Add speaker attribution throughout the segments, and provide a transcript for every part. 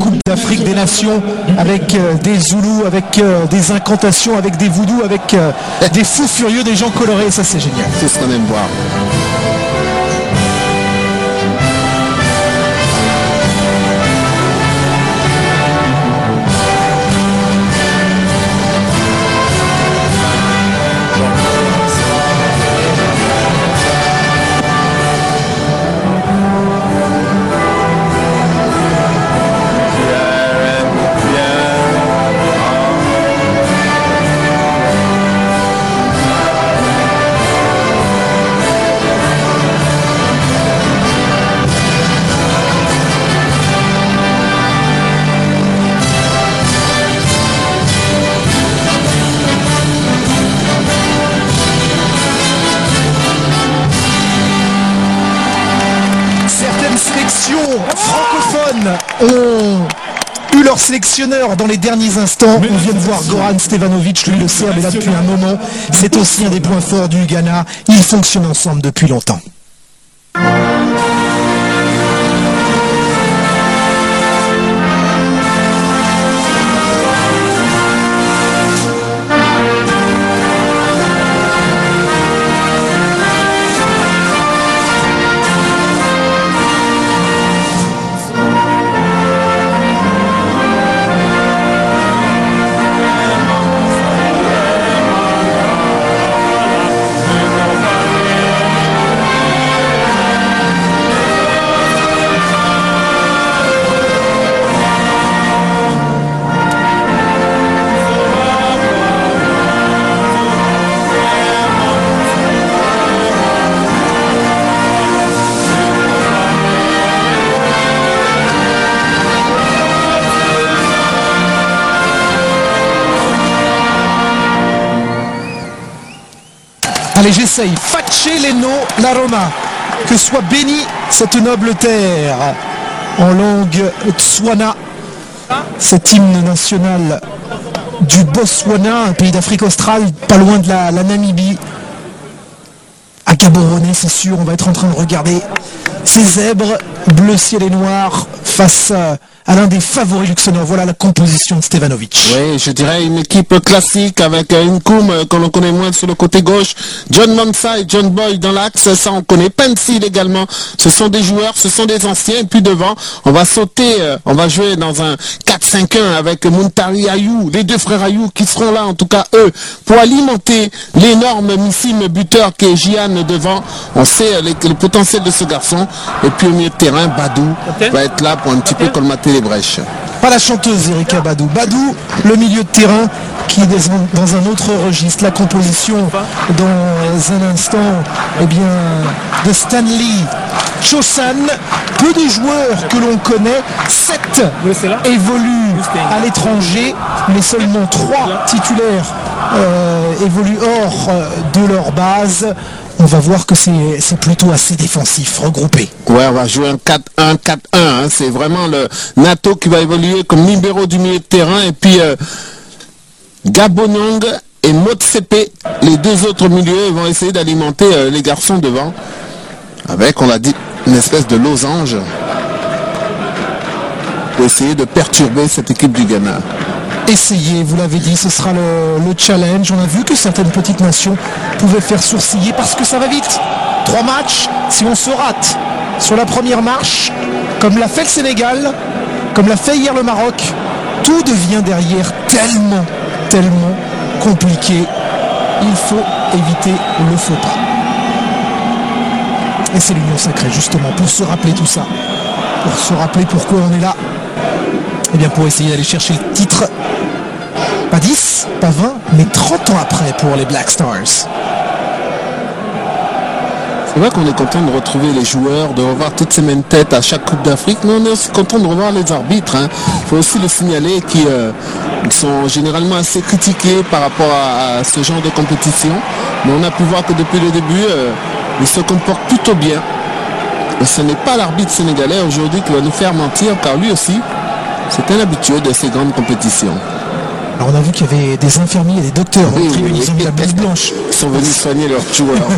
Speaker 1: Coupe d'Afrique des Nations avec des Zoulous, avec des incantations, avec des voodoo, avec des fous furieux, des gens colorés, ça c'est génial.
Speaker 2: C'est ce qu'on aime voir.
Speaker 1: Francophones ont eu leur sélectionneur dans les derniers instants. On vient de voir Goran Stevanovic, lui le Serbe est là depuis un moment. C'est aussi un des points forts du Ghana. Ils fonctionnent ensemble depuis longtemps. Allez, j'essaye. Facce Leno la Roma. Que soit bénie cette noble terre. En langue Tswana. Cet hymne national du Botswana, un pays d'Afrique australe, pas loin de la Namibie. À Gaborone, c'est sûr, on va être en train de regarder ces zèbres, bleu ciel et noir, face à l'un des favoris luxembourgeois. Voilà la composition de Stevanovic.
Speaker 2: Oui, je dirais une équipe classique avec Nkoum que l'on connaît moins sur le côté gauche, John Mansa et John Boy dans l'axe, ça on connaît. Pencil également, ce sont des joueurs, ce sont des anciens. Et puis devant, on va sauter, on va jouer dans un 4-5-1 avec Muntari Ayou, les deux frères Ayou qui seront là, en tout cas eux, pour alimenter l'énorme missime buteur qui est Gian devant. On sait le potentiel de ce garçon. Et puis au milieu de terrain, Badou va être là pour un petit peu colmater les brèches.
Speaker 1: Pas la chanteuse Erika Badou. Badou, le milieu de terrain qui est dans un autre registre. La composition dans un instant de Stanley Chosan. Peu de joueurs que l'on connaît. 7 évoluent à l'étranger, mais seulement 3 titulaires évoluent hors de leur base. On va voir que c'est plutôt assez défensif, regroupé.
Speaker 2: Ouais, on va jouer un 4-1-4-1. Hein. C'est vraiment le Nato qui va évoluer comme libéraux du milieu de terrain. Et puis Gabonong et Motsepe, les deux autres milieux, vont essayer d'alimenter les garçons devant. Avec, on l'a dit, une espèce de losange pour essayer de perturber cette équipe du Ghana.
Speaker 1: Essayez, vous l'avez dit, ce sera le challenge. On a vu que certaines petites nations pouvaient faire sourciller parce que ça va vite. 3 matchs, si on se rate sur la première marche, comme l'a fait le Sénégal, comme l'a fait hier le Maroc, tout devient derrière tellement compliqué. Il faut éviter le faux pas. Et c'est l'union sacrée justement pour se rappeler tout ça, pour se rappeler pourquoi on est là. Et bien pour essayer d'aller chercher le titre, pas 10, pas 20, mais 30 ans après pour les Black Stars.
Speaker 2: C'est vrai qu'on est content de retrouver les joueurs, de revoir toutes ces mêmes têtes à chaque Coupe d'Afrique, mais on est aussi content de revoir les arbitres. Hein. Il faut aussi le signaler qui sont généralement assez critiqués par rapport à ce genre de compétition. Mais on a pu voir que depuis le début, ils se comportent plutôt bien. Et ce n'est pas l'arbitre sénégalais aujourd'hui qui va nous faire mentir, car lui aussi, c'est un habitué de ces grandes compétitions.
Speaker 1: Alors on a vu qu'il y avait des infirmiers et des docteurs dans les tribunes, ils ont mis la blouse blanche.
Speaker 2: Ils sont venus soigner leurs joueurs.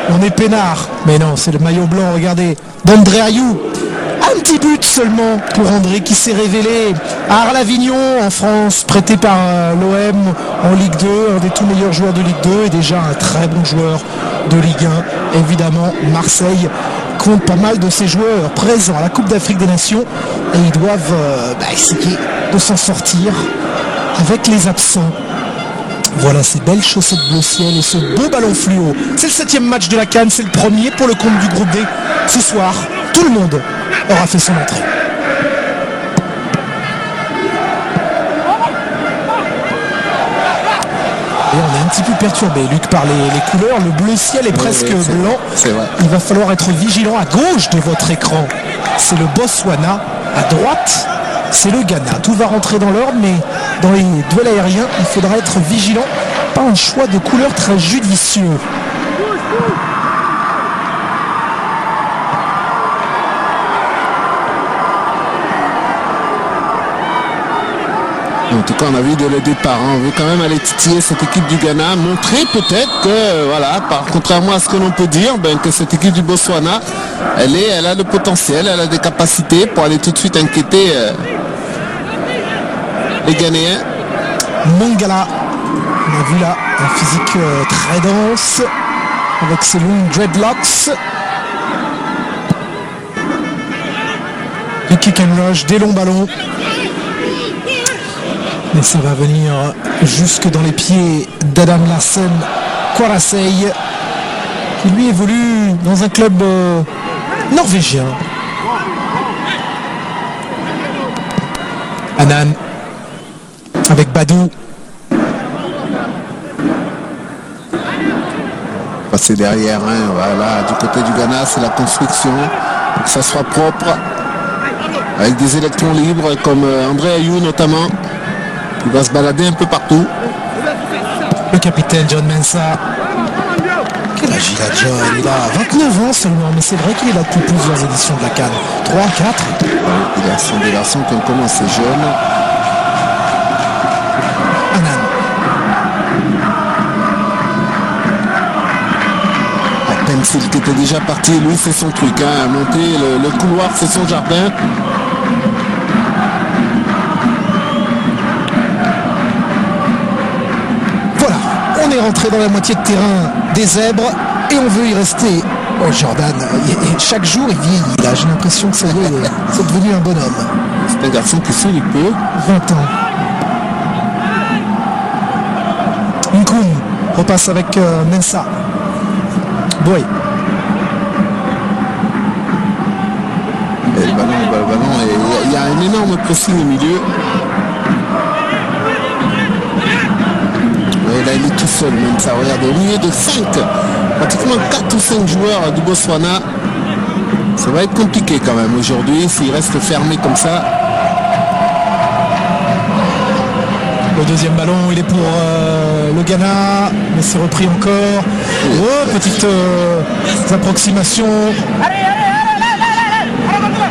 Speaker 1: On est peinard. Mais non, c'est le maillot blanc, regardez. D'André Ayou. Ah Un petit but seulement pour André qui s'est révélé à Arles-Avignon en France, prêté par l'OM en Ligue 2, un des tout meilleurs joueurs de Ligue 2 et déjà un très bon joueur de Ligue 1. Évidemment, Marseille compte pas mal de ses joueurs présents à la Coupe d'Afrique des Nations et ils doivent essayer de s'en sortir avec les absents. Voilà ces belles chaussettes bleu ciel et ce beau ballon fluo. C'est le 7e match de la CAN, c'est le premier pour le compte du groupe D. Ce soir, tout le monde aura fait son entrée. Et on est un petit peu perturbé, Luc, par les couleurs. Le bleu ciel est presque blanc.
Speaker 2: C'est vrai.
Speaker 1: Il va falloir être vigilant à gauche de votre écran. C'est le Botswana. À droite, c'est le Ghana. Tout va rentrer dans l'ordre, mais dans les duels aériens, il faudra être vigilant. Pas un choix de couleur très judicieux.
Speaker 2: En tout cas, on a vu dès le départ, on veut quand même aller titiller cette équipe du Ghana, montrer peut-être que, voilà, contrairement à ce que l'on peut dire, que cette équipe du Botswana, elle a le potentiel, elle a des capacités pour aller tout de suite inquiéter les Ghanéens.
Speaker 1: Mongala, on a vu là un physique très dense, avec ses longs dreadlocks. Du kick and rush, des longs ballons. Mais ça va venir jusque dans les pieds d'Adam Larsen Kwarasei, qui lui évolue dans un club norvégien. Anan avec Badou.
Speaker 2: Passer derrière, voilà, du côté du Ghana, c'est la construction, que ça soit propre, avec des électrons libres comme André Ayou notamment. Il va se balader un peu partout.
Speaker 1: Le capitaine John Mensah. Quel âge il a, John? Il a 29 ans seulement, mais c'est vrai qu'il est là depuis plusieurs éditions de la CAN. 3, 4.
Speaker 2: Il sont des garçons qui ont commencé jeunes.
Speaker 1: Anan.
Speaker 2: Pencil qui était déjà parti, lui c'est son truc, monter le couloir, c'est son jardin.
Speaker 1: On est rentré dans la moitié de terrain des Zèbres et on veut y rester. Oh Jordan, chaque jour il vieillit là, j'ai l'impression que ça y est, c'est devenu un bonhomme.
Speaker 2: C'est un garçon qui sourit peu.
Speaker 1: 20 ans. Nkoum repasse avec Mensah. Boy.
Speaker 2: Et le ballon, il y a un énorme pressing au milieu. Là il est tout seul même ça, regarde, au milieu de 5, pratiquement 4 ou 5 joueurs du Botswana, ça va être compliqué quand même aujourd'hui s'il reste fermé comme ça.
Speaker 1: Le deuxième ballon il est pour le Ghana, mais c'est repris encore. Oh, petite approximation.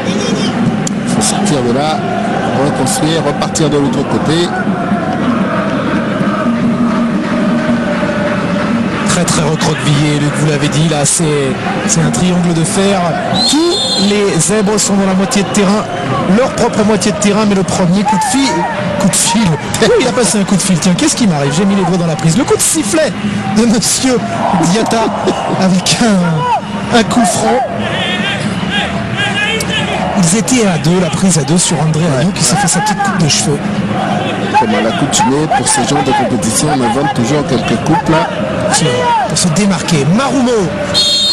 Speaker 2: Il faut sortir de là, reconstruire, repartir de l'autre côté.
Speaker 1: Très recroquevillé, Luc, vous l'avez dit, là c'est un triangle de fer. Tous les Zèbres sont dans la moitié de terrain, leur propre moitié de terrain, mais le premier coup de fil. Oui, il a passé un coup de fil, tiens, qu'est-ce qui m'arrive? J'ai mis les doigts dans la prise. Le coup de sifflet de monsieur Diatta avec un coup franc. Ils étaient à 2, la prise à 2 sur André Ayou qui s'est fait sa petite coupe de cheveux.
Speaker 2: Comme à l'accoutumée, pour ce genre de compétition, on invente toujours quelques coupes là.
Speaker 1: Pour se démarquer. Marumo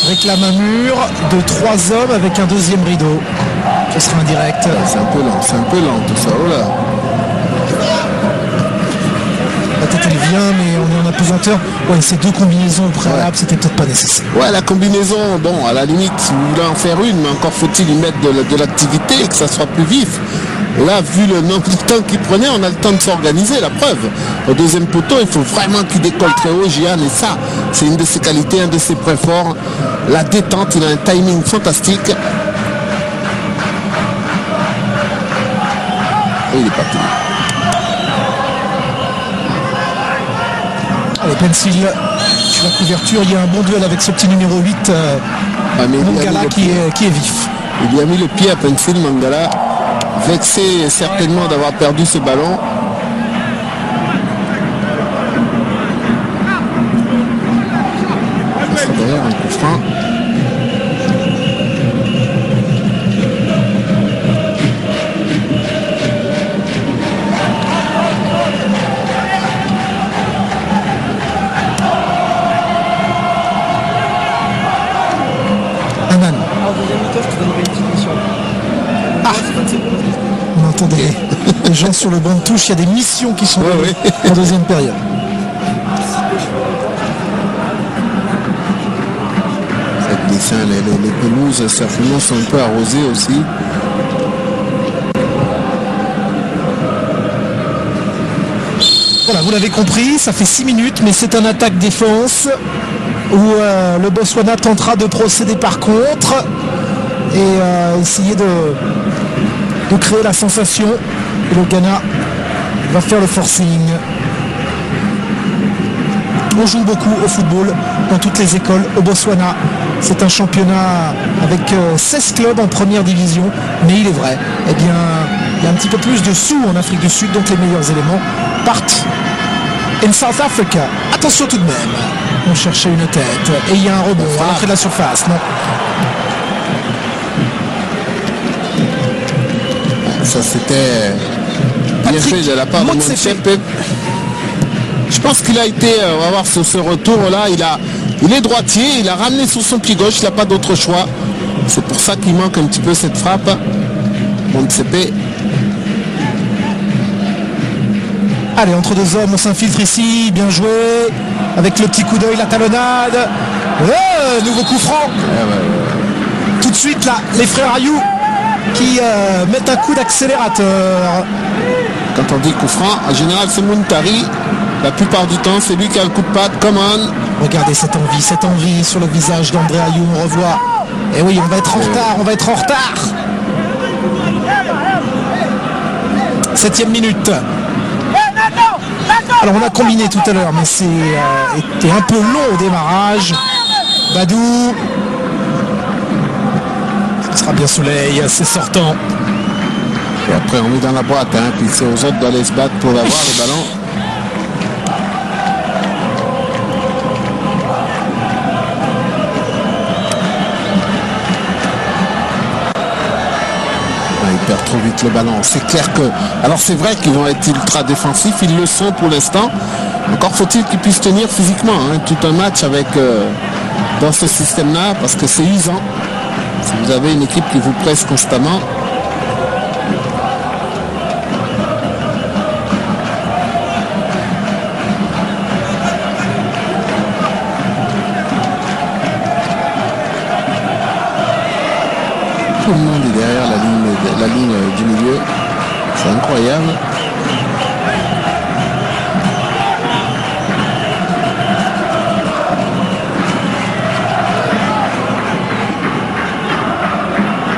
Speaker 1: réclame un mur de 3 hommes avec un deuxième rideau. Ce sera un direct.
Speaker 2: C'est un peu lent tout ça. Oh là.
Speaker 1: La tête elle vient, mais on est en apesanteur. Ouais, ces deux combinaisons au préalable, c'était peut-être pas nécessaire.
Speaker 2: Ouais, la combinaison, bon, à la limite, si vous voulez en faire une, mais encore faut-il y mettre de l'activité et que ça soit plus vif. Et là, vu le nombre de temps qu'il prenait, on a le temps de s'organiser, la preuve. Au deuxième poteau, il faut vraiment qu'il décolle très haut, Gian, et ça, c'est une de ses qualités, un de ses points forts. La détente, il a un timing fantastique. Et il est parti.
Speaker 1: Allez, Pencil, sur la couverture, il y a un bon duel avec ce petit numéro 8, Mongala, qui est vif.
Speaker 2: Il lui a mis le pied à Pencil Mangala, vexé certainement d'avoir perdu ce ballon. C'est d'ailleurs un coup franc.
Speaker 1: On entendait les gens sur le banc de touche, il y a des missions qui sont en deuxième période.
Speaker 2: Les pelouses certainement sont un peu arrosées aussi.
Speaker 1: Voilà, vous l'avez compris, ça fait 6 minutes, mais c'est un attaque-défense où le Botswana tentera de procéder par contre et essayer de créer la sensation. Et le Ghana va faire le forcing. On joue beaucoup au football dans toutes les écoles au Botswana. C'est un championnat avec 16 clubs en première division, mais il est vrai, eh bien, il y a un petit peu plus de sous en Afrique du Sud, donc les meilleurs éléments partent in South Africa. Attention tout de même, on cherchait une tête et il y a un rebond à l'entrée de la surface. Non.
Speaker 2: Ça c'était bien fait de la part de Motsepe. Je pense qu'il a été, on va voir sur ce retour-là, il est droitier, il a ramené sur son pied gauche, il n'a pas d'autre choix. C'est pour ça qu'il manque un petit peu cette frappe. Motsepe.
Speaker 1: Allez, entre deux hommes, on s'infiltre ici, bien joué, avec le petit coup d'œil, la talonnade. Nouveau coup franc. Tout de suite là, les frères Ayou qui mettent un coup d'accélérateur.
Speaker 2: Quand on dit coup franc, en général c'est Muntari. La plupart du temps, c'est lui qui a le coup de patte. Come on.
Speaker 1: Regardez cette envie sur le visage d'André Ayou. On revoit. Et oui, on va être en retard. 7e minute. Alors on a combiné tout à l'heure, mais c'était un peu long au démarrage. Badou. Ce sera bien Soleil, c'est sortant.
Speaker 2: Et après on met dans la boîte, puis c'est aux autres d'aller se battre pour avoir le ballon. Perd trop vite le ballon. C'est clair que... Alors c'est vrai qu'ils vont être ultra défensifs, ils le sont pour l'instant. Encore faut-il qu'ils puissent tenir physiquement tout un match avec dans ce système-là, parce que c'est usant. Si vous avez une équipe qui vous presse constamment. Tout le monde est derrière la ligne du milieu. C'est incroyable.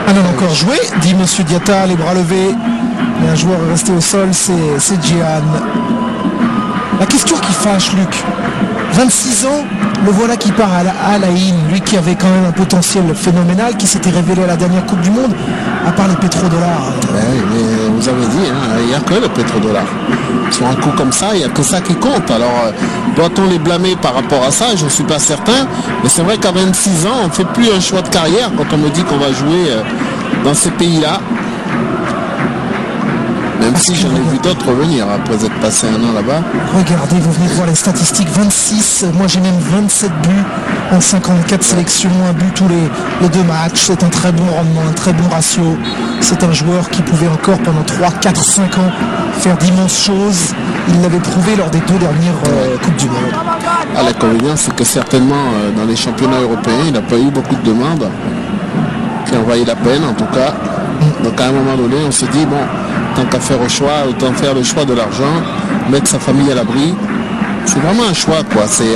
Speaker 1: Un homme encore joué, dit Monsieur Diatta, les bras levés. Mais un joueur est resté au sol, c'est Gian. La question qui fâche, Luc. 26 ans, le voilà qui part à la Haïn, lui qui avait quand même un potentiel phénoménal, qui s'était révélé à la dernière Coupe du Monde, à part les pétrodollars.
Speaker 2: Oui, mais vous avez dit, il n'y a que le pétrodollar. Sur un coup comme ça, il n'y a que ça qui compte. Alors, doit-on les blâmer par rapport à ça? Je ne suis pas certain. Mais c'est vrai qu'à 26 ans, on ne fait plus un choix de carrière quand on me dit qu'on va jouer dans ces pays-là. Même si j'en ai vu d'autres revenir après être passé un an là-bas.
Speaker 1: Regardez, vous venez de voir les statistiques, 26, moi j'ai même 27 buts en 54 sélections, un but tous les 2 matchs. C'est un très bon rendement, un très bon ratio. C'est un joueur qui pouvait encore pendant 3, 4, 5 ans faire d'immenses choses. Il l'avait prouvé lors des 2 dernières Coupes du Monde.
Speaker 2: L'inconvénient, c'est que certainement dans les championnats européens, il n'a pas eu beaucoup de demandes qui ont valu la peine en tout cas. Donc à un moment donné, on se dit, bon, tant qu'à faire au choix, autant faire le choix de l'argent, mettre sa famille à l'abri. C'est vraiment un choix, quoi. C'est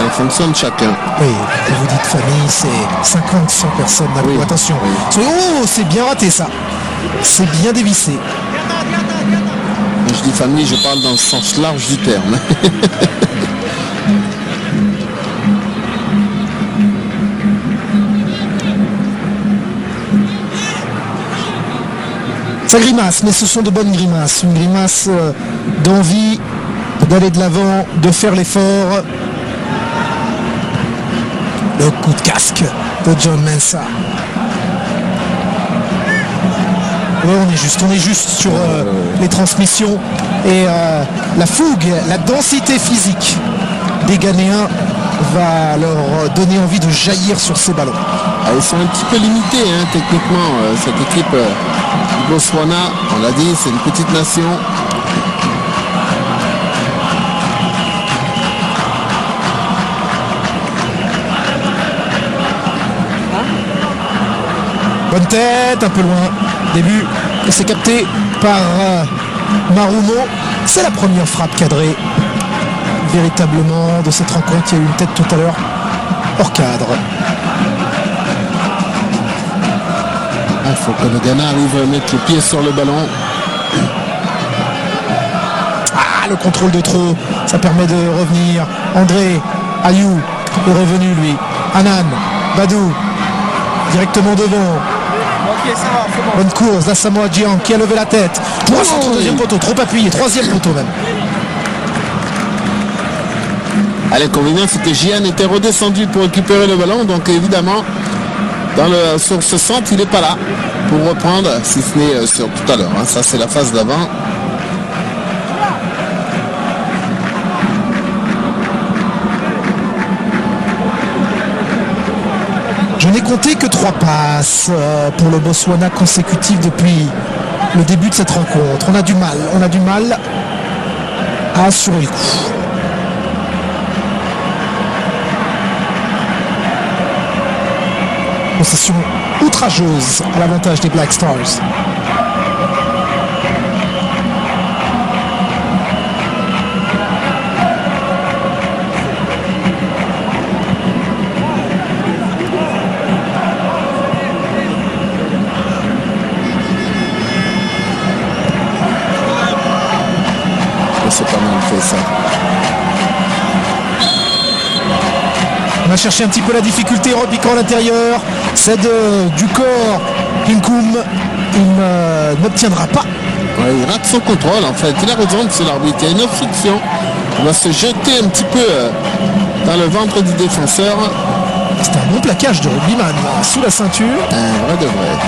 Speaker 2: en fonction de chacun.
Speaker 1: Oui, et vous dites famille, c'est 50, 100 personnes. Oui, attention. Oui. Oh, c'est bien raté ça. C'est bien dévissé.
Speaker 2: Quand je dis famille, je parle dans le sens large du terme.
Speaker 1: Ça grimace, mais ce sont de bonnes grimaces. Une grimace d'envie d'aller de l'avant, de faire l'effort. Le coup de casque de John Mensah. Ouais, on est juste sur les transmissions et la fougue, la densité physique des Ghanéens va leur donner envie de jaillir sur ces ballons.
Speaker 2: Ah, ils sont un petit peu limités techniquement, cette équipe du Botswana. On l'a dit, c'est une petite nation.
Speaker 1: Bonne tête, un peu loin. Début, et c'est capté par Marumo. C'est la première frappe cadrée véritablement de cette rencontre. Il y a eu une tête tout à l'heure hors cadre.
Speaker 2: Il faut que le Ghana arrive à mettre le pied sur le ballon.
Speaker 1: Ah, le contrôle de trop, ça permet de revenir. André Ayou est revenu lui. Anan, Badou, directement devant. Bonne course d'Asamoah Gyan qui a levé la tête pour un centre, deuxième poteau, trop appuyé, troisième poteau même.
Speaker 2: L'inconvénient, c'est que Gyan était redescendu pour récupérer le ballon, donc évidemment sur ce centre il n'est pas là pour reprendre, si ce n'est sur tout à l'heure, ça c'est la phase d'avant.
Speaker 1: Je n'ai compté que 3 passes pour le Botswana consécutives depuis le début de cette rencontre. On a du mal à assurer le coup. Possession outrageuse à l'avantage des Black Stars.
Speaker 2: C'est pas mal fait ça.
Speaker 1: On a cherché un petit peu la difficulté en repiquant à l'intérieur. C'est du corps. Pinkoum, il n'obtiendra pas.
Speaker 2: Ouais, il rate son contrôle en fait. Il a raison, c'est l'arbitre. Il y a une obstruction. On va se jeter un petit peu dans le ventre du défenseur.
Speaker 1: C'était un bon plaquage de rugbyman sous la ceinture.
Speaker 2: Un vrai de vrai.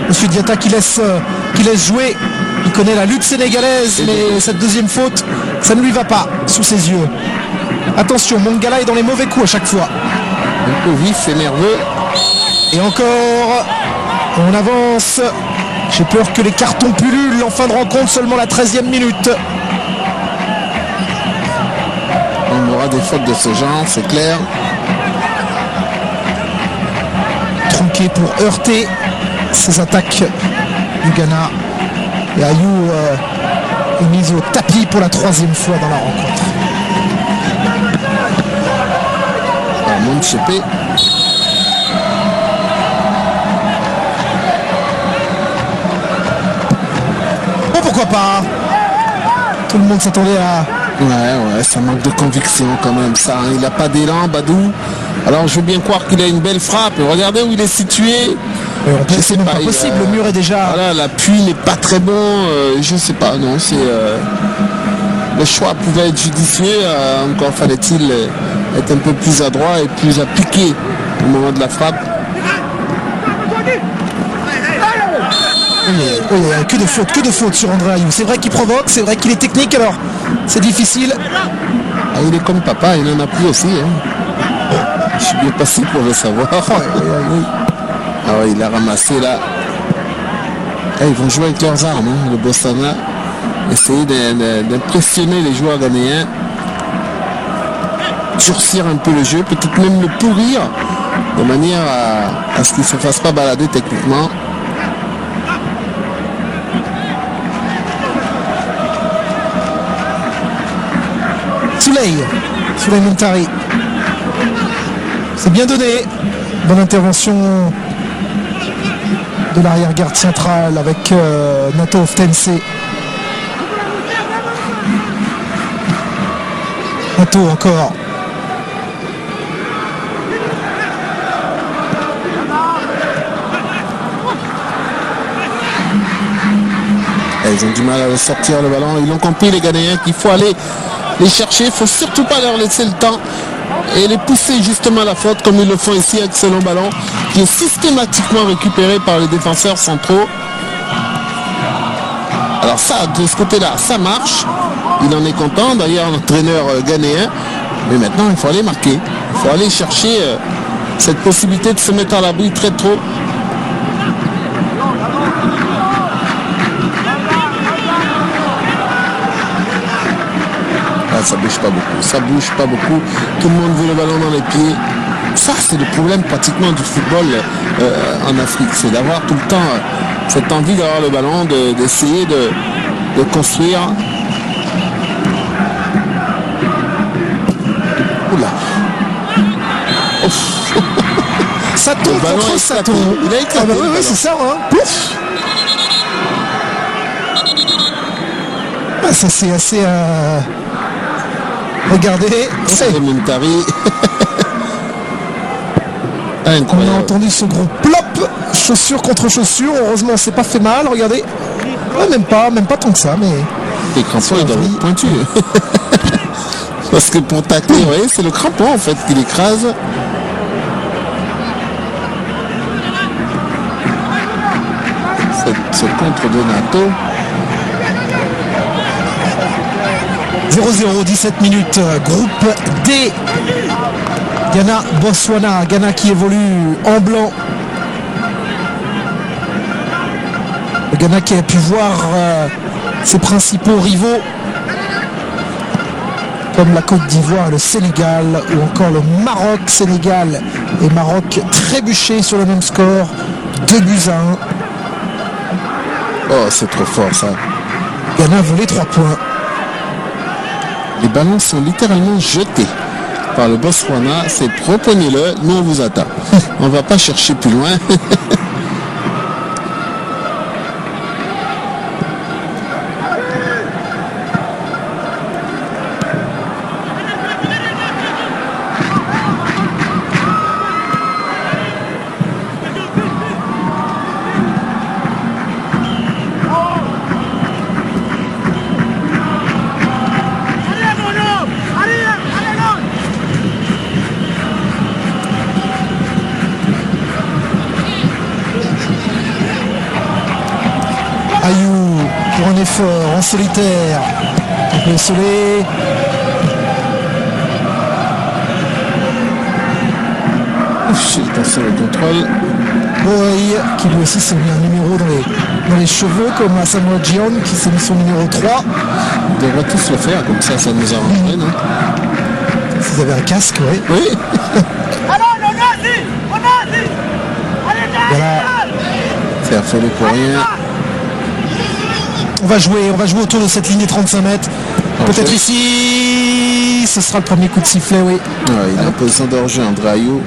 Speaker 1: Monsieur Diatta qui laisse jouer. Il connaît la lutte sénégalaise, mais cette deuxième faute, ça ne lui va pas sous ses yeux. Attention, Mongala est dans les mauvais coups à chaque fois.
Speaker 2: Un peu vif, c'est nerveux.
Speaker 1: Et encore, on avance. J'ai peur que les cartons pullulent en fin de rencontre, seulement la 13e minute.
Speaker 2: On aura des fautes de ce genre, c'est clair.
Speaker 1: Tronqué pour heurter ces attaques du Ghana. Et Ayou est mise au tapis pour la 3e fois dans la rencontre.
Speaker 2: Monchepé.
Speaker 1: Bon, pourquoi pas. Tout le monde s'attendait à...
Speaker 2: Ouais, ça manque de conviction quand même ça. Il n'a pas d'élan, Badou. Alors je veux bien croire qu'il a une belle frappe. Regardez où il est situé.
Speaker 1: C'est même pas possible, le mur est déjà...
Speaker 2: Voilà, l'appui n'est pas très bon. Je sais pas, non. Le choix pouvait être judicieux. Encore fallait-il être un peu plus adroit et plus appliqué au moment de la frappe.
Speaker 1: Oui, que de fautes sur André Ayou. C'est vrai qu'il provoque, c'est vrai qu'il est technique, alors c'est difficile.
Speaker 2: Ah, il est comme papa, il en a plus aussi. Je suis bien passé pour le savoir. Ah ouais, il a ramassé là. Ils vont jouer avec leurs armes, le Botswana. Essayer d'impressionner les joueurs ghanéens. Durcir un peu le jeu, peut-être même le pourrir, de manière à ce qu'il ne se fasse pas balader techniquement.
Speaker 1: Souley Montari. C'est bien donné. Bonne intervention de l'arrière-garde centrale avec Nato Oftense. Nato encore.
Speaker 2: Ils ont du mal à sortir le ballon. Ils ont compris, les Ghanéens, qu'il faut aller les chercher. Il ne faut surtout pas leur laisser le temps et les pousser justement à la faute comme ils le font ici avec ce long ballon qui est systématiquement récupéré par les défenseurs centraux. Alors ça, de ce côté-là, ça marche. Il en est content, d'ailleurs, l'entraîneur ghanéen. Mais maintenant, il faut aller marquer. Il faut aller chercher cette possibilité de se mettre à l'abri très tôt. Ah, ça bouge pas beaucoup. Ça bouge pas beaucoup. Tout le monde veut le ballon dans les pieds. Ça, c'est le problème pratiquement du football en Afrique. C'est d'avoir tout le temps cette envie d'avoir le ballon, d'essayer de construire. Oula.
Speaker 1: Ça tombe contre ça tombe.
Speaker 2: Il a éclaté.
Speaker 1: Ah bah oui, c'est ça. Hein. Pouf. Ah, ça c'est assez... Regardez.
Speaker 2: C'est Muntari.
Speaker 1: On a entendu ce gros plop, chaussure contre chaussure. Heureusement, c'est pas fait mal. Regardez. Ouais, même pas tant que ça, mais.
Speaker 2: Les crampons, ils doivent être pointus. Parce que pour tacler, vous voyez, c'est le crampon en fait qui l'écrase. Ce contre de Nato.
Speaker 1: 0-0, 17 minutes. Groupe D. Ghana, Botswana. Ghana qui évolue en blanc. Le Ghana qui a pu voir ses principaux rivaux comme la Côte d'Ivoire, le Sénégal ou encore le Maroc. Sénégal et Maroc trébuchés sur le même score. 2-1.
Speaker 2: Oh, c'est trop fort ça.
Speaker 1: Ghana veut les 3 points.
Speaker 2: Les ballons sont littéralement jetés par le Botswana. C'est reprenez-le, nous on vous attend. On va pas chercher plus loin.
Speaker 1: En solitaire, le soleil.
Speaker 2: J'ai passé le contrôle.
Speaker 1: Boy, qui lui aussi s'est mis un numéro dans les cheveux, comme Asamoah Gyan qui s'est mis son numéro 3.
Speaker 2: On devrait tous le faire, comme ça nous arrangerait, non?
Speaker 1: Si vous avez un casque, oui.
Speaker 2: Oui.
Speaker 1: Voilà.
Speaker 2: C'est affolé pour rien.
Speaker 1: On va jouer autour de cette ligne des 35 mètres. Peut-être ici. Ce sera le premier coup de sifflet, oui.
Speaker 2: Ouais, il est en position de hors-jeu, André Ayew.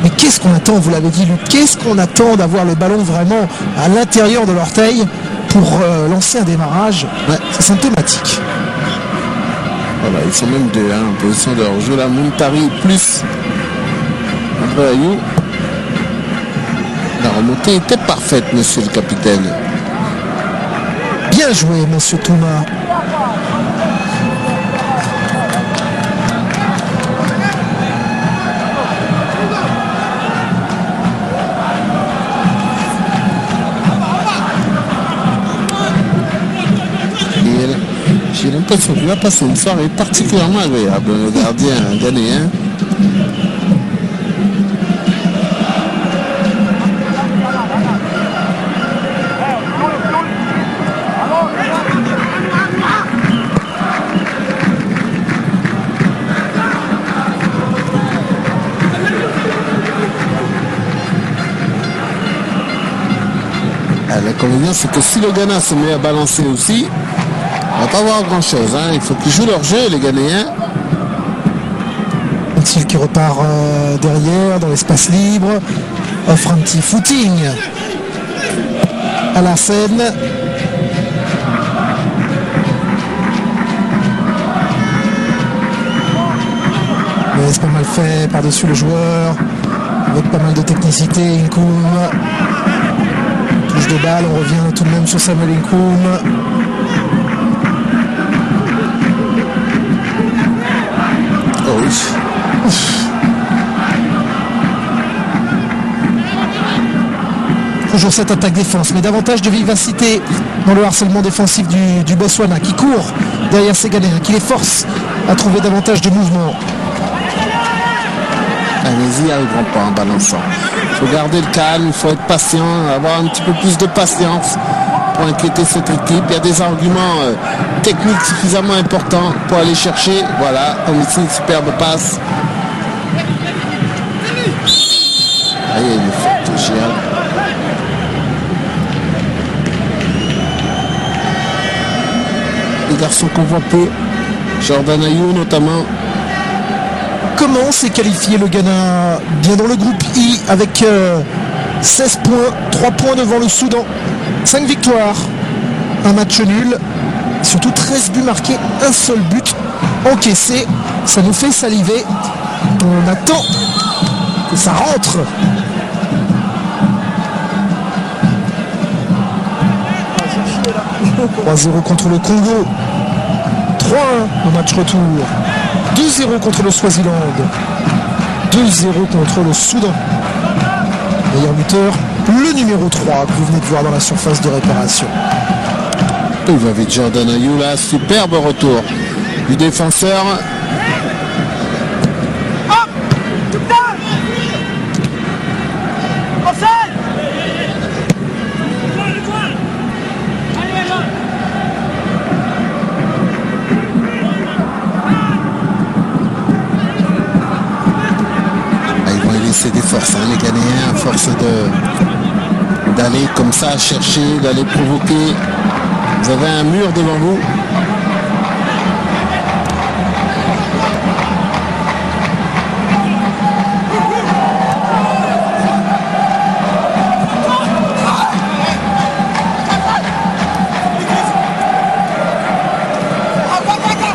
Speaker 1: Mais qu'est-ce qu'on attend, vous l'avez dit, Luc, qu'est-ce qu'on attend d'avoir le ballon vraiment à l'intérieur de l'orteil pour lancer un démarrage? Ouais, c'est symptomatique.
Speaker 2: Voilà, ils sont même deux en position de hors-jeu. Là, Muntari plus André Ayew. La remontée était parfaite, monsieur le capitaine.
Speaker 1: Bien joué, monsieur Touma.
Speaker 2: J'ai l'impression qu'il va passer une soirée particulièrement agréable, le gardien ghanéen. L'inconvénient, c'est que si le Ghana se met à balancer aussi, on va pas voir grand chose. Hein. Il faut qu'ils jouent leur jeu, les Ghanéens.
Speaker 1: Utile qui repart derrière, dans l'espace libre, offre un petit footing à la scène. c'est pas mal fait par-dessus le joueur. Avec pas mal de technicité. Inkoum. Touche de balle, on revient tout de même sur Samuel Inkoum.
Speaker 2: Oh oui.
Speaker 1: Toujours cette attaque-défense, mais davantage de vivacité dans le harcèlement défensif du Botswana, qui court derrière ses Ghanéens, qui les force à trouver davantage de mouvement.
Speaker 2: Allez-y, arriveront pas en balançant. Il faut garder le calme, il faut être patient, avoir un petit peu plus de patience pour inquiéter cette équipe. Il y a des arguments techniques suffisamment importants pour aller chercher. Voilà, comme ici, une superbe passe. Allez, il est fort, Géant. Les garçons qu'on voit peu, Jordan Ayew notamment.
Speaker 1: Comment s'est qualifié le Ghana? Bien dans le groupe I avec 16 points, 3 points devant le Soudan, 5 victoires, un match nul, surtout 13 buts marqués, un seul but encaissé. Ça nous fait saliver. On attend que ça rentre. « 3-0 contre le Congo, 3-1 au match retour, 2-0 contre le Swaziland, 2-0 contre le Soudan. Meilleur buteur, le numéro 3 que vous venez de voir dans la surface de réparation.
Speaker 2: Il va avec Jordan Ayew là, superbe retour du défenseur. C'est des forces, hein, les Ghanéens, à force d'aller comme ça chercher, d'aller provoquer. Vous avez un mur devant vous.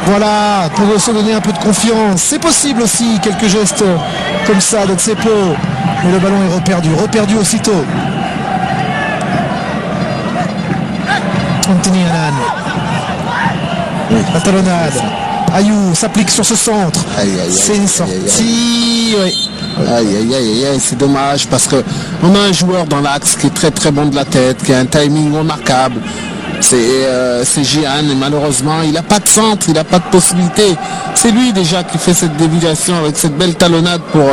Speaker 1: Voilà, pour se donner un peu de confiance. C'est possible aussi, quelques gestes comme ça de Tsepo. Mais le ballon est reperdu aussitôt. Anthony Annan. La talonnade. Ayew s'applique sur ce centre. C'est une sortie.
Speaker 2: Aïe, c'est dommage parce que on a un joueur dans l'axe qui est très très bon de la tête, qui a un timing remarquable. C'est Jehan et malheureusement il n'a pas de centre, il n'a pas de possibilité. C'est lui déjà qui fait cette déviation avec cette belle talonnade pour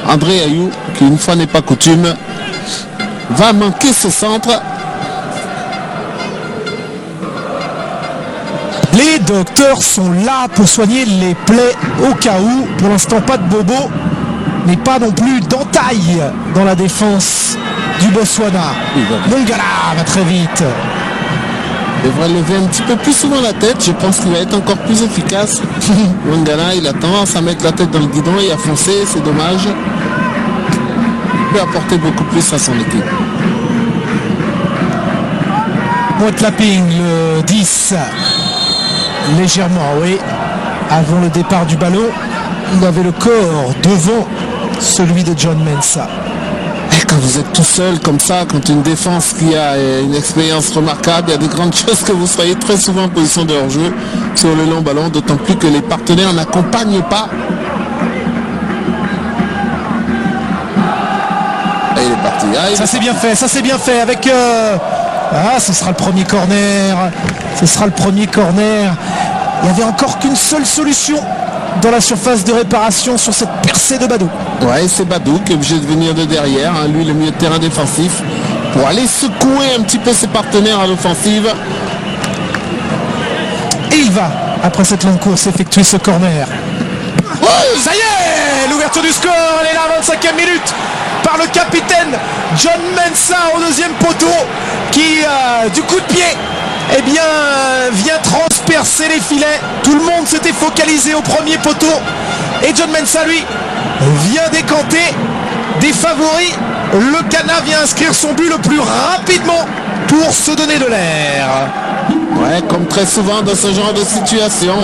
Speaker 2: André Ayew, qui une fois n'est pas coutume va manquer ce centre.
Speaker 1: Les docteurs sont là pour soigner les plaies au cas où. Pour l'instant pas de bobo, mais pas non plus d'entaille dans la défense du Botswana. Mongala va très vite.
Speaker 2: Il devrait lever un petit peu plus souvent la tête, je pense qu'il va être encore plus efficace. Mongala, il a tendance à mettre la tête dans le guidon et à foncer, c'est dommage. Il peut apporter beaucoup plus à son équipe.
Speaker 1: Motlaping, le 10. Légèrement, oui. Avant le départ du ballon, il avait le corps devant celui de John Mensah.
Speaker 2: Quand vous êtes tout seul comme ça, contre une défense qui a une expérience remarquable, il y a de grandes choses que vous soyez très souvent en position de hors-jeu sur le long ballon, d'autant plus que les partenaires n'accompagnent pas. Et il est parti.
Speaker 1: Ça c'est bien fait avec... ce sera le premier corner. Il n'y avait encore qu'une seule solution dans la surface de réparation sur cette percée de Badou.
Speaker 2: Ouais, c'est Badou qui est obligé de venir de derrière, hein, lui le milieu de terrain défensif, pour aller secouer un petit peu ses partenaires à l'offensive.
Speaker 1: Et il va, après cette longue course, effectuer ce corner. Oh, ça y est, l'ouverture du score, elle est là à 25e minute, par le capitaine John Mensah au deuxième poteau, qui, du coup de pied, vient transpercer les filets. Tout le monde s'était focalisé au premier poteau. Et John Mensah, lui, vient décanter des favoris. Le Ghana vient inscrire son but le plus rapidement pour se donner de l'air.
Speaker 2: Ouais, comme très souvent dans ce genre de situation,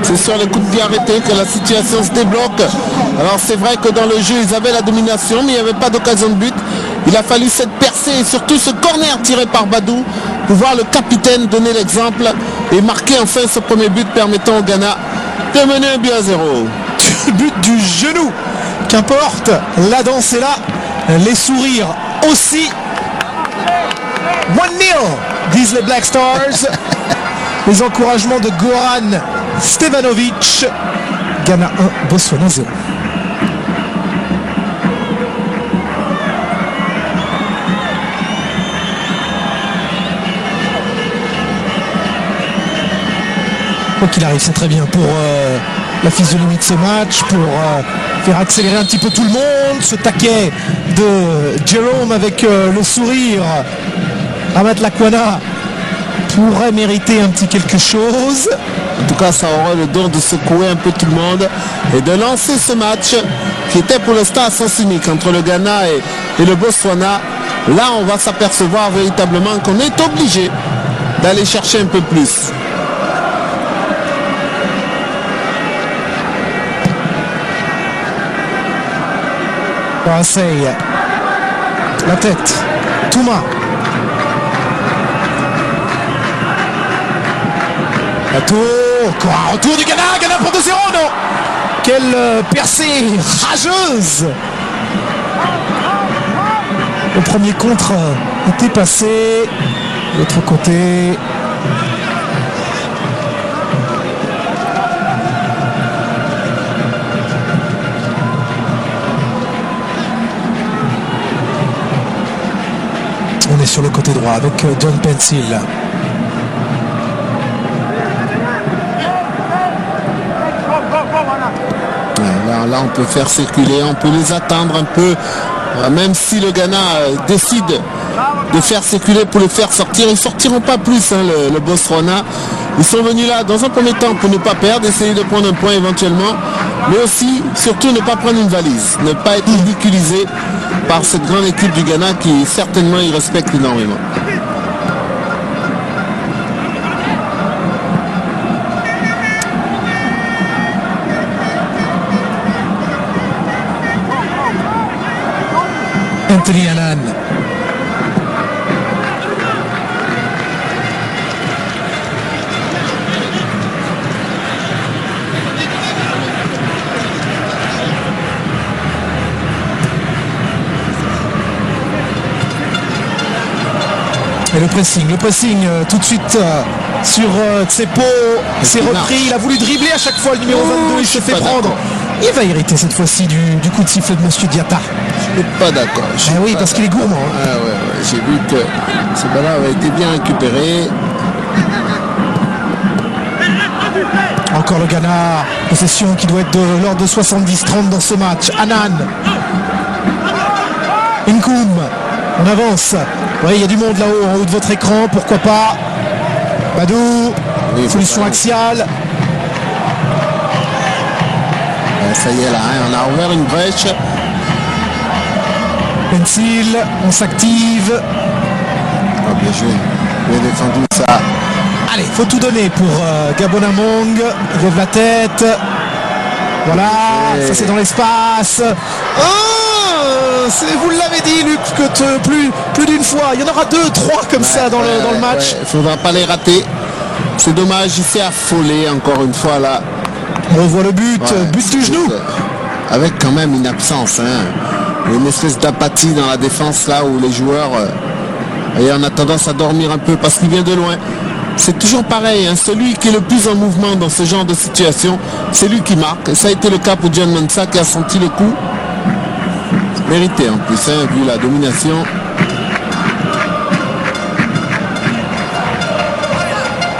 Speaker 2: c'est sur les coups de pied arrêtés que la situation se débloque. Alors c'est vrai que dans le jeu, ils avaient la domination, mais il n'y avait pas d'occasion de but. Il a fallu cette percée et surtout ce corner tiré par Badou pour voir le capitaine donner l'exemple et marquer enfin ce premier but permettant au Ghana de mener un but à 0.
Speaker 1: But du genou. Qu'importe, la danse est là, les sourires aussi. 1-0, disent les Black Stars. Les encouragements de Goran Stevanovic. Ghana 1, Botswana 0. Quoi qu'il arrive, c'est très bien pour la physionomie de ce match, pour faire accélérer un petit peu tout le monde. Ce taquet de Jérôme avec le sourire. Amat Lakwana pourrait mériter un petit quelque chose.
Speaker 2: En tout cas, ça aura le don de secouer un peu tout le monde et de lancer ce match qui était pour l'instant à sens unique entre le Ghana et le Botswana. Là, on va s'apercevoir véritablement qu'on est obligé d'aller chercher un peu plus.
Speaker 1: Essaye la tête, Touma. Encore un retour du Ghana, Ghana pour 2-0, non. Quelle percée rageuse. Le premier contre était passé, de l'autre côté. On est sur le côté droit avec John Pencil.
Speaker 2: Là, on peut faire circuler, on peut les attendre un peu, même si le Ghana décide de faire circuler pour les faire sortir. Ils ne sortiront pas plus, hein, le Botswana. Ils sont venus là dans un premier temps pour ne pas perdre, essayer de prendre un point éventuellement, mais aussi, surtout, ne pas prendre une valise, ne pas être ridiculisé par cette grande équipe du Ghana qui certainement y respecte énormément.
Speaker 1: Anthony Annan. Et le pressing tout de suite sur Tsepo, c'est repris, il a voulu dribbler à chaque fois le numéro 22, il se fait prendre. Il va hériter cette fois-ci du coup de sifflet de Monsieur Diatta.
Speaker 2: Je ne suis pas d'accord.
Speaker 1: Oui, parce qu'il est gourmand. Hein.
Speaker 2: Ah ouais, j'ai vu que ce ballon avait été bien récupéré.
Speaker 1: Encore le Ghana, possession qui doit être de l'ordre de 70-30 dans ce match. Annan. Nkoum, on avance. Oui, il y a du monde là-haut, en haut de votre écran, pourquoi pas. Badou, oui, solution axiale.
Speaker 2: Ça y est là, hein, on a ouvert une brèche.
Speaker 1: Pencil, on s'active.
Speaker 2: Oh, bien joué, bien défendu ça.
Speaker 1: Allez, faut tout donner pour Gabonamong. Il lève la tête. Voilà, ça c'est dans l'espace. Oh, vous l'avez dit, Luc, que plus d'une fois. Il y en aura 2, 3 comme ça dans le match.
Speaker 2: Il faudra pas les rater. C'est dommage, il s'est affolé encore une fois là.
Speaker 1: On revoit le but, but du genou.
Speaker 2: Avec quand même une absence, hein. Une espèce d'apathie dans la défense là où les joueurs on a tendance à dormir un peu parce qu'il vient de loin. C'est toujours pareil, hein. Celui qui est le plus en mouvement dans ce genre de situation, c'est lui qui marque. Ça a été le cas pour John Mensah qui a senti le coup. Mérité en plus, hein, vu la domination.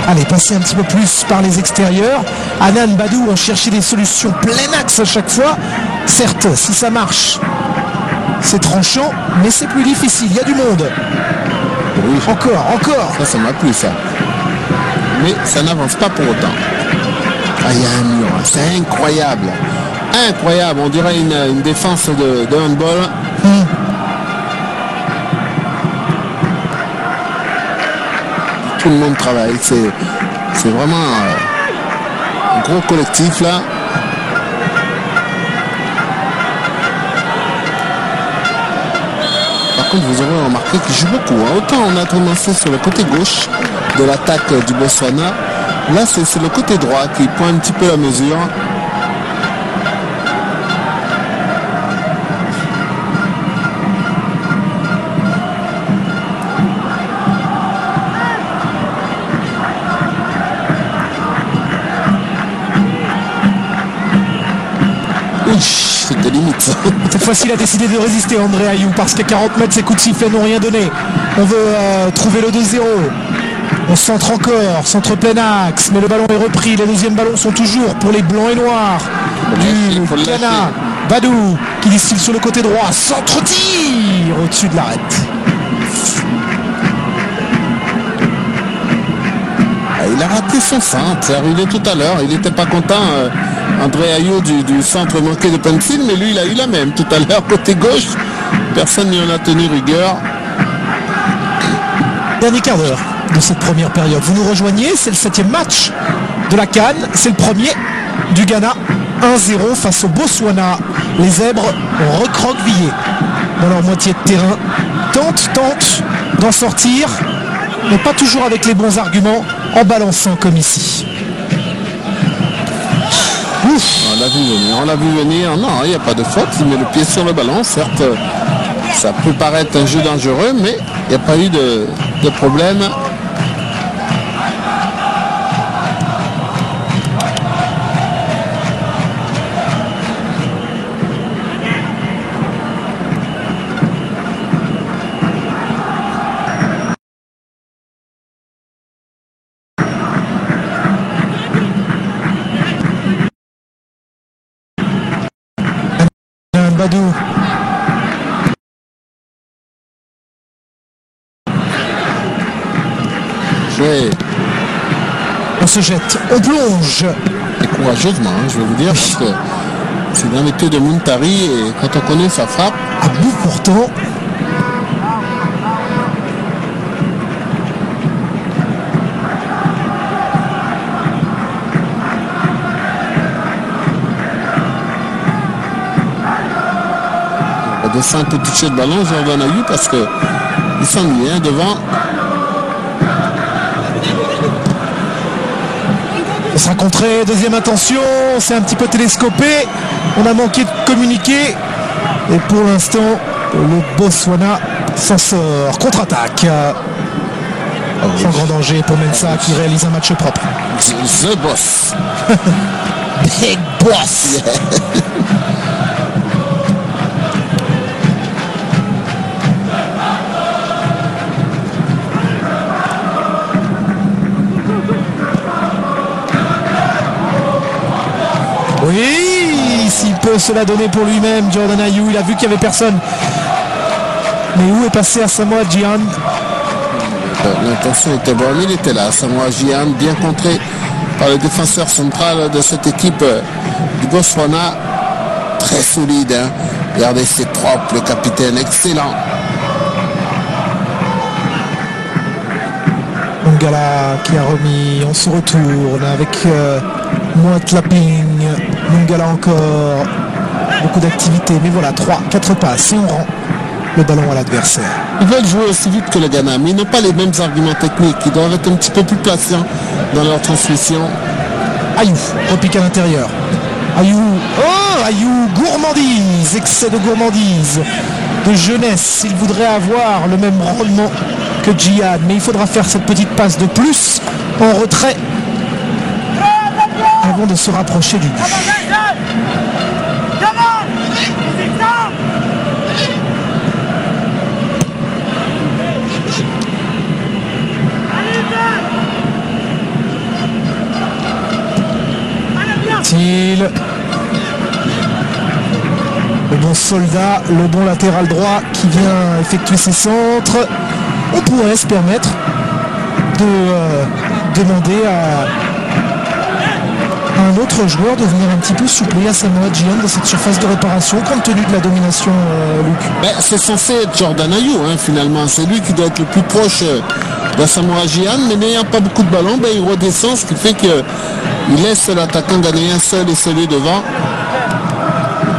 Speaker 1: Allez, passer un petit peu plus par les extérieurs. Annan, Badou ont cherché des solutions plein axe à chaque fois. Certes, si ça marche, c'est tranchant, mais c'est plus difficile. Il y a du monde.
Speaker 2: Oui.
Speaker 1: Encore.
Speaker 2: Ça m'a plu, ça. Mais ça n'avance pas pour autant. Ah, il y a un mur. C'est incroyable. Incroyable. On dirait une défense de handball. tout le monde travaille. C'est vraiment un gros collectif là. Par contre, vous aurez remarqué qu'il joue beaucoup. Hein. Autant on a commencé sur le côté gauche de l'attaque du Botswana. Là, c'est le côté droit qui prend un petit peu la mesure. C'était limite.
Speaker 1: Cette fois-ci, il a décidé de résister, André Ayou, parce qu'à 40 mètres, ses coups de sifflet n'ont rien donné. On veut trouver le 2-0. On centre encore, centre plein axe, mais le ballon est repris. Les deuxièmes ballons sont toujours pour les blancs et noirs du Ghana. Badou qui distille sur le côté droit, centre-tir au-dessus de l'arête.
Speaker 2: Il a raté son centre, c'est arrivé tout à l'heure. Il n'était pas content, André Ayou, du centre manqué de pencil, mais lui, il a eu la même tout à l'heure, côté gauche. Personne n'y en a tenu rigueur.
Speaker 1: Dernier quart d'heure de cette première période. Vous nous rejoignez, c'est le 7e match de la CAN. C'est le premier du Ghana. 1-0 face au Botswana. Les zèbres ont recroquevillé dans leur moitié de terrain. Tentent d'en sortir, mais pas toujours avec les bons arguments, en balançant comme ici.
Speaker 2: Ouf. On l'a vu venir. Non, il n'y a pas de faute. Il met le pied sur le ballon. Certes, ça peut paraître un jeu dangereux, mais il n'y a pas eu de problème.
Speaker 1: Badou. On se jette, on plonge.
Speaker 2: Et courageusement, hein, je vais vous dire, parce que c'est dans les pieds de Muntari et quand on connaît sa frappe.
Speaker 1: À bout pourtant.
Speaker 2: De simple toucher de ballon, Jordan Ayou, parce que il s'ennuie hein, devant.
Speaker 1: On sera contré, deuxième intention, c'est un petit peu télescopé. On a manqué de communiquer. Et pour l'instant, le Botswana s'en sort. Contre-attaque. Sans grand danger pour Mensah qui réalise un match propre.
Speaker 2: The boss.
Speaker 1: Big boss. Yeah. Oui, s'il peut se la donner pour lui-même, Jordan Ayou, il a vu qu'il n'y avait personne. Mais où est passé Asamoah Gyan?
Speaker 2: L'intention était bonne, il était là. Asamoah Gyan, bien contré par le défenseur central de cette équipe du Botswana. Très solide, hein. Regardez, c'est propre, le capitaine, excellent.
Speaker 1: Mungala qui a remis, on se retourne avec Moat Laping. Mungala encore, beaucoup d'activité, mais voilà, 3-4 passes et on rend le ballon à l'adversaire.
Speaker 2: Ils veulent jouer aussi vite que le Ghana, mais ils n'ont pas les mêmes arguments techniques. Ils doivent être un petit peu plus patients dans leur transmission.
Speaker 1: Ayou, repique à l'intérieur. Ayou, oh Ayou, gourmandise, excès de gourmandise, de jeunesse. Il voudrait avoir le même rendement que Djihad, mais il faudra faire cette petite passe de plus en retrait avant de se rapprocher du but. Le bon soldat, le bon latéral droit qui vient effectuer ses centres. On pourrait se permettre de demander à un un autre joueur de venir un petit peu suppléer à Samoa Gyan dans cette surface de réparation compte tenu de la domination, Luc?
Speaker 2: C'est censé être Jordan Ayew, finalement. C'est lui qui doit être le plus proche de Samoa Gyan, mais n'ayant pas beaucoup de ballons, il redescend, ce qui fait qu'il laisse l'attaquant ghanéen seul et celui devant.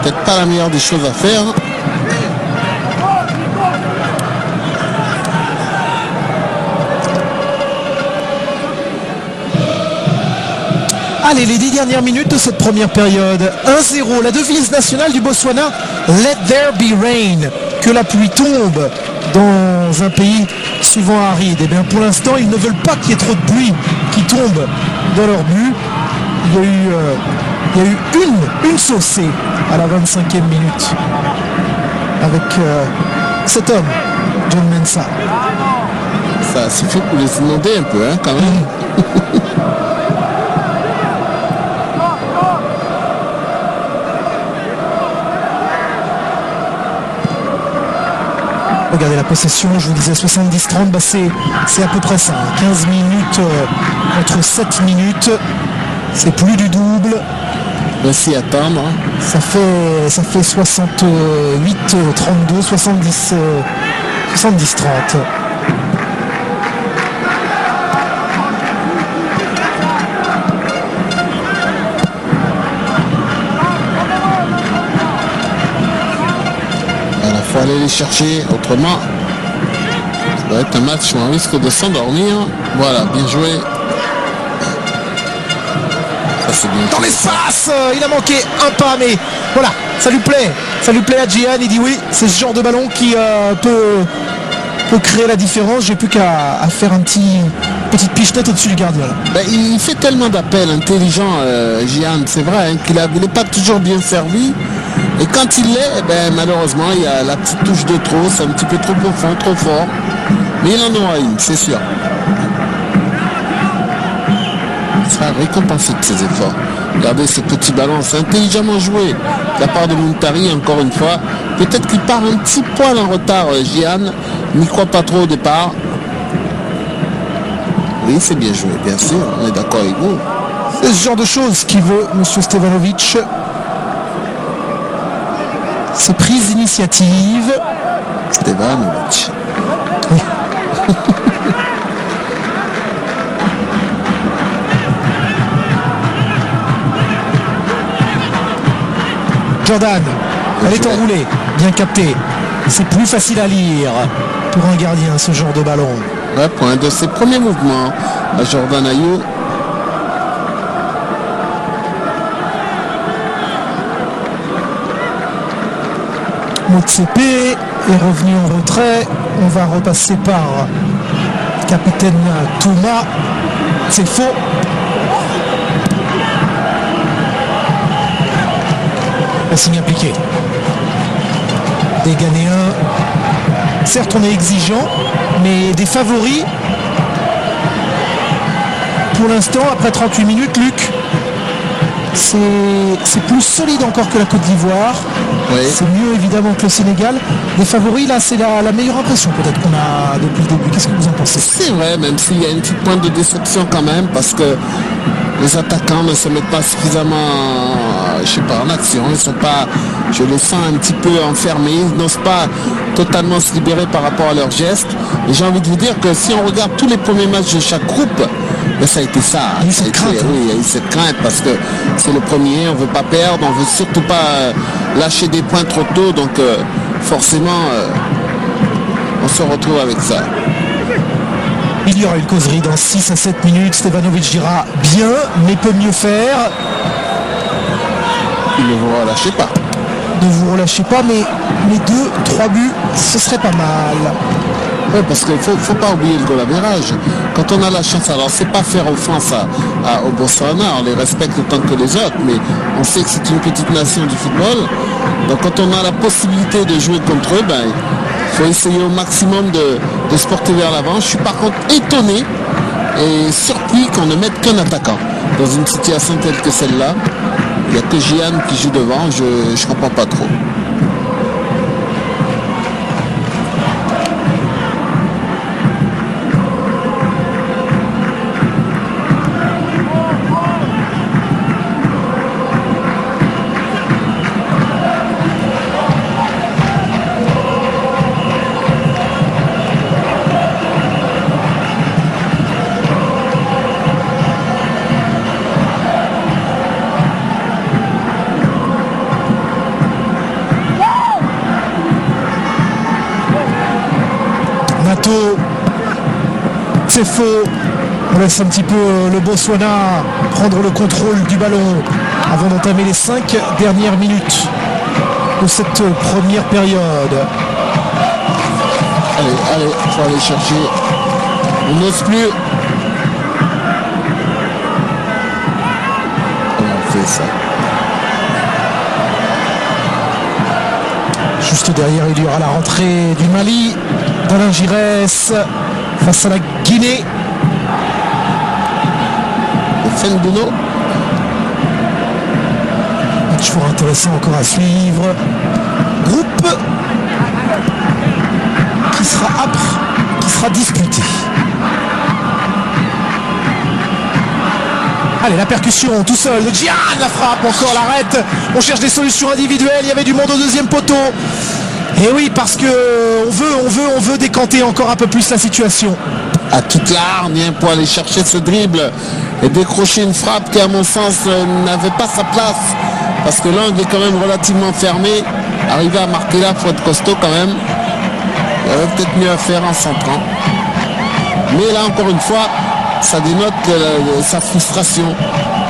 Speaker 2: Peut-être pas la meilleure des choses à faire.
Speaker 1: Allez, les 10 dernières minutes de cette première période. 1-0, la devise nationale du Botswana, Let there be rain. Que la pluie tombe dans un pays souvent aride. Et bien pour l'instant, ils ne veulent pas qu'il y ait trop de pluie qui tombe dans leur but. Il y a eu une saucée à la 25e minute avec cet homme, John Mensah.
Speaker 2: Ça suffit pour les inonder un peu, quand même.
Speaker 1: Regardez la possession, je vous disais 70-30, c'est à peu près ça. 15 minutes contre 7 minutes, c'est plus du double.
Speaker 2: S'y attendre.
Speaker 1: Ça fait 68-32, 70-30.
Speaker 2: Il faut aller les chercher, autrement ça va être un match où on risque de s'endormir. Voilà, bien joué. Ça c'est bien.
Speaker 1: Dans l'espace, il a manqué un pas, mais voilà, ça lui plaît à Gyan. Il dit oui, c'est ce genre de ballon qui peut créer la différence. J'ai plus qu'à faire petite pichenette au-dessus du gardien.
Speaker 2: Il fait tellement d'appels intelligents, Gyan, c'est vrai, qu'il n'est pas toujours bien servi. Et quand il l'est, malheureusement, il y a la petite touche de trop, c'est un petit peu trop profond, trop fort. Mais il en aura une, c'est sûr. Il sera récompensé de ses efforts. Regardez ce petit ballon, c'est intelligemment joué de la part de Muntari, encore une fois. Peut-être qu'il part un petit poil en retard, Gyan. N'y croit pas trop au départ. Oui, c'est bien joué, bien sûr, on est d'accord avec vous.
Speaker 1: C'est ce genre de choses qui veut M. Stevanovic. Ces prises d'initiative.
Speaker 2: Stevanovic.
Speaker 1: Oui. Jordan, elle est enroulée, bien captée. C'est plus facile à lire pour un gardien, ce genre de ballon.
Speaker 2: Ouais, pour un de ses premiers mouvements à Jordan Ayew.
Speaker 1: Motsepe est revenu en retrait. On va repasser par capitaine Touma. C'est faux. Signe appliqué. Des Ghanéens. Certes, on est exigeant, mais des favoris. Pour l'instant, après 38 minutes, Luc, c'est plus solide encore que la Côte d'Ivoire.
Speaker 2: Oui.
Speaker 1: C'est mieux évidemment que le Sénégal. Les favoris, là, c'est la meilleure impression peut-être qu'on a depuis le début. Qu'est-ce que vous en pensez?
Speaker 2: C'est vrai, même s'il y a une petite pointe de déception quand même, parce que les attaquants ne se mettent pas suffisamment, en action. Ils sont pas, je les sens un petit peu enfermés. Ils n'osent pas totalement se libérer par rapport à leurs gestes. Et j'ai envie de vous dire que si on regarde tous les premiers matchs de chaque groupe, ça a été ça.
Speaker 1: Il y a eu cette crainte.
Speaker 2: Oui, il y a eu cette crainte parce que c'est le premier, on ne veut pas perdre, on ne veut surtout pas lâcher des points trop tôt. Donc forcément, on se retrouve avec ça.
Speaker 1: Il y aura une causerie dans 6 à 7 minutes. Stevanovic dira bien, mais peut mieux faire.
Speaker 2: Il ne vous relâchez pas.
Speaker 1: Ne vous relâchez pas, mais les 2-3 buts, ce serait pas mal.
Speaker 2: Oui, parce qu'il ne faut pas oublier le goal average. Quand on a la chance, alors c'est pas faire offense au Botswana, on les respecte autant que les autres, mais on sait que c'est une petite nation du football. Donc quand on a la possibilité de jouer contre eux, il faut essayer au maximum de se porter vers l'avant. Je suis par contre étonné et surpris qu'on ne mette qu'un attaquant. Dans une situation telle que celle-là, il n'y a que Gyan qui joue devant, je ne comprends pas trop.
Speaker 1: c'est faux. On laisse un petit peu le Botswana prendre le contrôle du ballon avant d'entamer les 5 dernières minutes de cette première période.
Speaker 2: Allez, faut aller chercher. On n'ose plus. Comment on fait ça?
Speaker 1: Juste derrière, il y aura la rentrée du Mali d'Alain Giresse face à la Guinée.
Speaker 2: Fenduno.
Speaker 1: Match fort intéressant encore à suivre. Groupe qui sera âpre, qui sera disputé. Allez, la percussion tout seul de Gian, la frappe, encore l'arrête. On cherche des solutions individuelles, il y avait du monde au deuxième poteau. Et oui, parce que on veut décanter encore un peu plus la situation.
Speaker 2: À toute la hargne pour aller chercher ce dribble et décrocher une frappe qui à mon sens n'avait pas sa place parce que l'angle est quand même relativement fermé. Arriver à marquer là, il faut être costaud quand même. Il y avait peut-être mieux à faire en centrant. Mais là encore une fois, ça dénote sa frustration.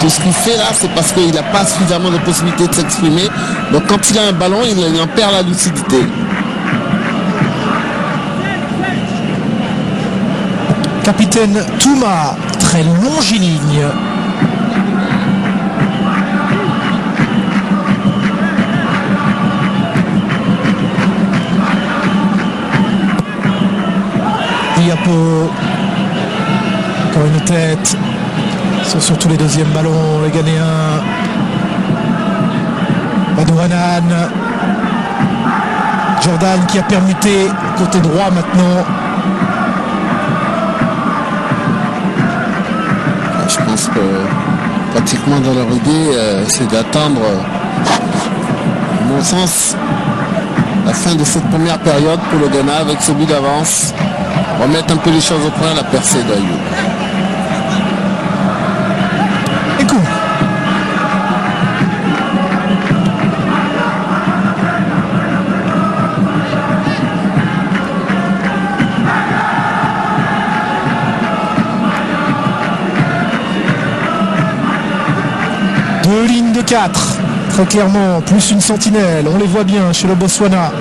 Speaker 2: Tout ce qu'il fait là, c'est parce qu'il n'a pas suffisamment de possibilités de s'exprimer. Donc quand il a un ballon, il en perd la lucidité.
Speaker 1: Capitaine Touma, très longiligne. Diapo, encore une tête. C'est surtout les deuxièmes ballons, les Ghanéens. Badouanan. Jordan qui a permuté côté droit maintenant.
Speaker 2: Je pense que pratiquement dans leur idée, c'est d'attendre, à mon sens, la fin de cette première période pour le Ghana avec ce but d'avance. Remettre un peu les choses au point à la percée d'Ayou.
Speaker 1: Écoute. Deux lignes de 4, très clairement, plus une sentinelle, on les voit bien chez le Botswana.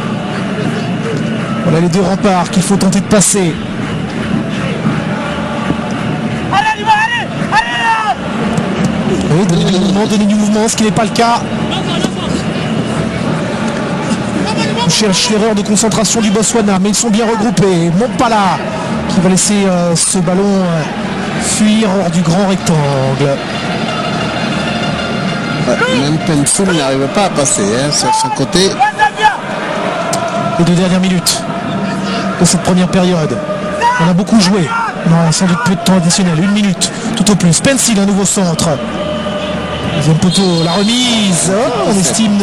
Speaker 1: Voilà les deux remparts qu'il faut tenter de passer. Oui, donner du mouvement, ce qui n'est pas le cas. On cherche l'erreur de concentration du Botswana, mais ils sont bien regroupés. Mompala qui va laisser ce ballon fuir hors du grand rectangle.
Speaker 2: Même Pensil n'arrive pas à passer sur son côté.
Speaker 1: Les 2 dernières minutes de cette première période. On a beaucoup joué. On a sans doute peu de temps additionnel. 1 minute tout au plus. Pensil, un nouveau centre. Deuxième poteau, la remise. Oh, on estime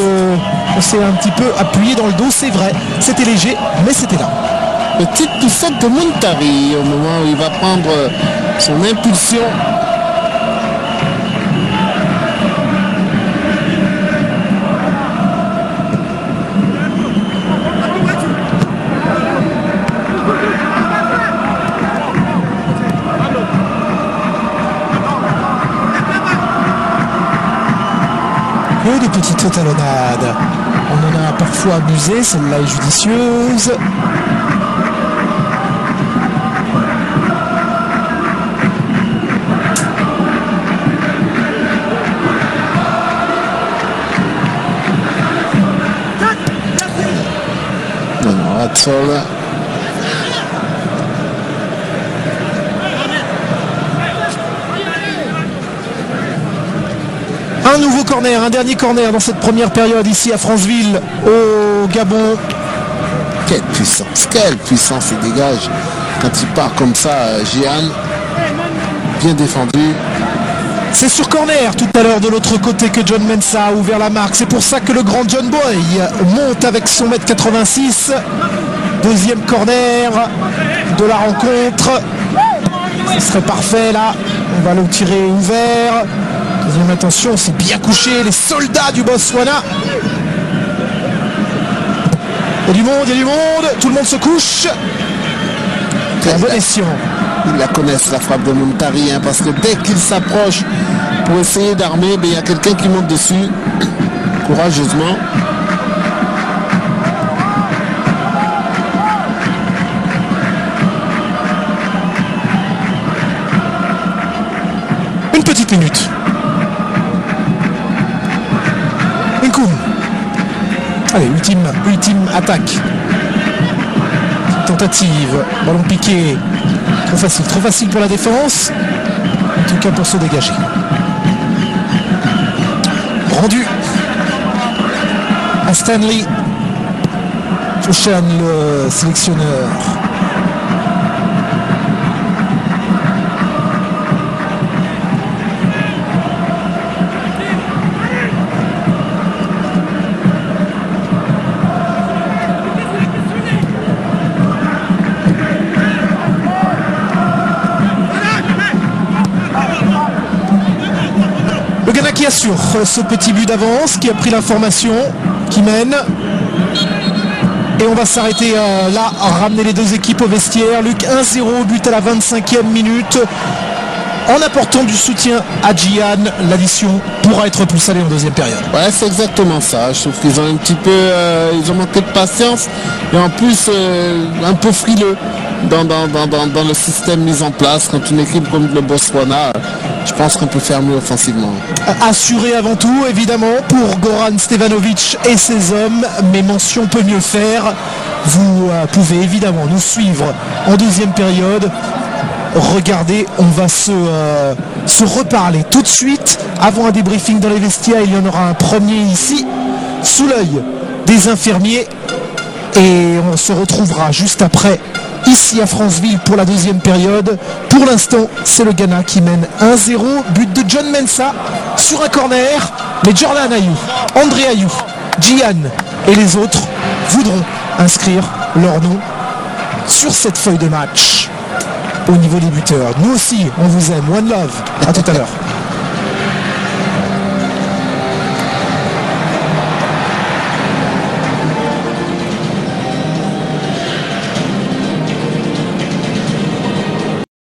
Speaker 1: qu'on s'est un petit peu appuyé dans le dos, c'est vrai. C'était léger, mais c'était là.
Speaker 2: Petite poussette de Muntari au moment où il va prendre son impulsion.
Speaker 1: Des petites talonnades. On en a parfois abusé, celle-là est judicieuse.
Speaker 2: Non, Hatzol.
Speaker 1: Un nouveau corner, un dernier corner dans cette première période ici à Franceville, au Gabon.
Speaker 2: Quelle puissance il dégage quand il part comme ça, Gian. Bien défendu.
Speaker 1: C'est sur corner tout à l'heure de l'autre côté que John Mensah a ouvert la marque. C'est pour ça que le grand John Boy monte avec son 1m86. Deuxième corner de la rencontre. Ce serait parfait là. On va le tirer ouvert. Deuxième attention, c'est bien couché. Les soldats du Botswana. Il y a du monde, tout le monde se couche. C'est un bon escient.
Speaker 2: Ils la connaissent, la frappe de Muntari, hein, parce que dès qu'il s'approche pour essayer d'armer, il y a quelqu'un qui monte dessus, courageusement.
Speaker 1: Une petite minute. Nkoum. Allez, ultime attaque. Tentative, ballon piqué. Trop facile pour la défense. En tout cas pour se dégager. Rendu à Stanley Joshan, le sélectionneur. Le Ghana qui assure ce petit but d'avance, qui a pris l'information, qui mène. Et on va s'arrêter là, à ramener les deux équipes au vestiaire. Luc, 1-0, but à la 25e minute. En apportant du soutien à Gian, l'addition pourra être plus salée en deuxième période.
Speaker 2: Ouais, c'est exactement ça. Je trouve qu'ils ont un petit peu, ils ont manqué de patience et en plus un peu frileux dans le système mis en place. Quand une équipe comme le Botswana, je pense qu'on peut faire mieux offensivement.
Speaker 1: Assuré avant tout, évidemment, pour Goran Stevanovic et ses hommes, mais mention peut mieux faire. Vous pouvez évidemment nous suivre en deuxième période. Regardez, on va se reparler tout de suite. Avant un débriefing dans les vestiaires, il y en aura un premier ici, sous l'œil des infirmiers. Et on se retrouvera juste après, ici à Franceville, pour la deuxième période. Pour l'instant, c'est le Ghana qui mène 1-0. But de John Mensah sur un corner. Mais Jordan Ayew, André Ayew, Gian et les autres voudront inscrire leur nom sur cette feuille de match. Au niveau des buteurs, nous aussi, on vous aime. One love. À tout à l'heure.